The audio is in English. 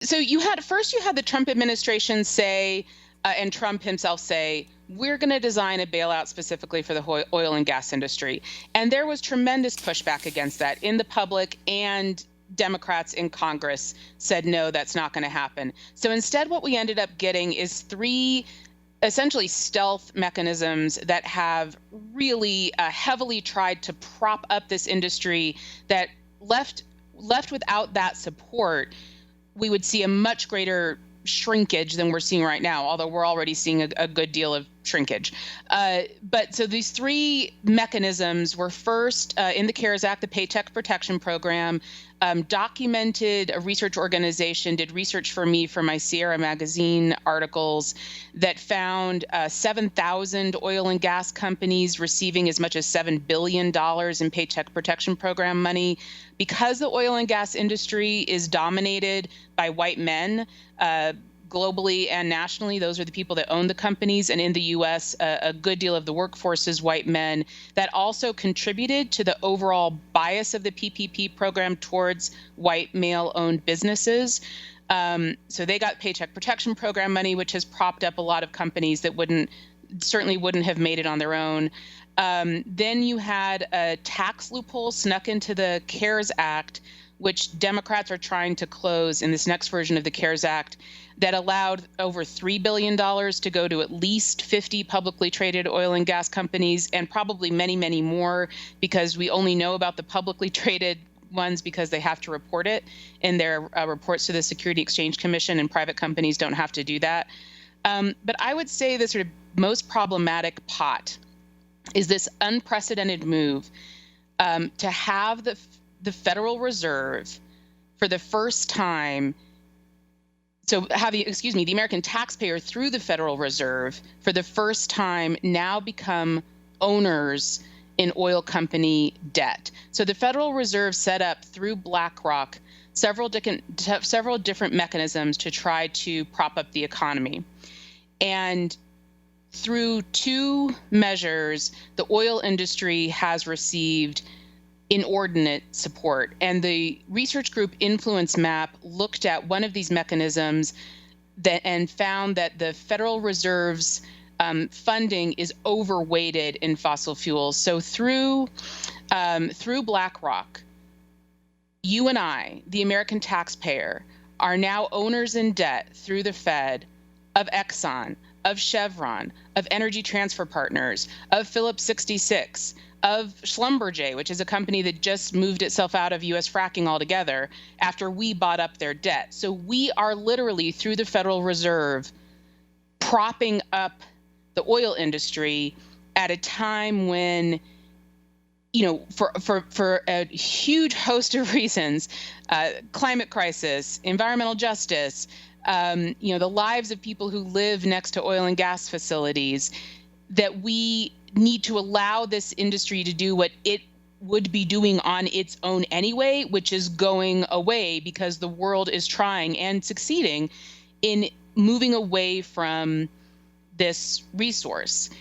So you had the Trump administration say, and Trump himself say, we're going to design a bailout specifically for the oil and gas industry. And there was tremendous pushback against that in the public, and Democrats in Congress said, no, that's not going to happen. So instead, what we ended up getting is three essentially stealth mechanisms that have really heavily tried to prop up this industry that left without that support, we would see a much greater shrinkage than we're seeing right now, although we're already seeing a good deal of shrinkage. But so these three mechanisms were first in the CARES Act, the Paycheck Protection Program, documented. A research organization did research for me for my Sierra Magazine articles that found 7,000 oil and gas companies receiving as much as $7 billion in Paycheck Protection Program money. Because the oil and gas industry is dominated by white men, globally and nationally, those are the people that own the companies. And in the U.S., a good deal of the workforce is white men. That also contributed to the overall bias of the PPP program towards white male-owned businesses. So they got Paycheck Protection Program money, which has propped up a lot of companies that certainly wouldn't have made it on their own. Then you had a tax loophole snuck into the CARES Act, which Democrats are trying to close in this next version of the CARES Act, that allowed over $3 billion to go to at least 50 publicly traded oil and gas companies, and probably many, many more, because we only know about the publicly traded ones because they have to report it in their reports to the Security Exchange Commission, and private companies don't have to do that. But I would say the sort of most problematic pot is this unprecedented move to have the Federal Reserve for the first time. So the American taxpayer through the Federal Reserve for the first time now become owners in oil company debt. So the Federal Reserve set up through BlackRock several different mechanisms to try to prop up the economy. And through two measures, the oil industry has received inordinate support. And the research group Influence Map looked at one of these mechanisms and found that the Federal Reserve's funding is overweighted in fossil fuels. So through BlackRock, you and I, the American taxpayer, are now owners in debt through the Fed of Exxon, of Chevron, of Energy Transfer Partners, of Phillips 66, of Schlumberger, which is a company that just moved itself out of U.S. fracking altogether after we bought up their debt. So we are literally, through the Federal Reserve, propping up the oil industry at a time when, for a huge host of reasons, climate crisis, environmental justice, the lives of people who live next to oil and gas facilities, that we need to allow this industry to do what it would be doing on its own anyway, which is going away, because the world is trying and succeeding in moving away from this resource.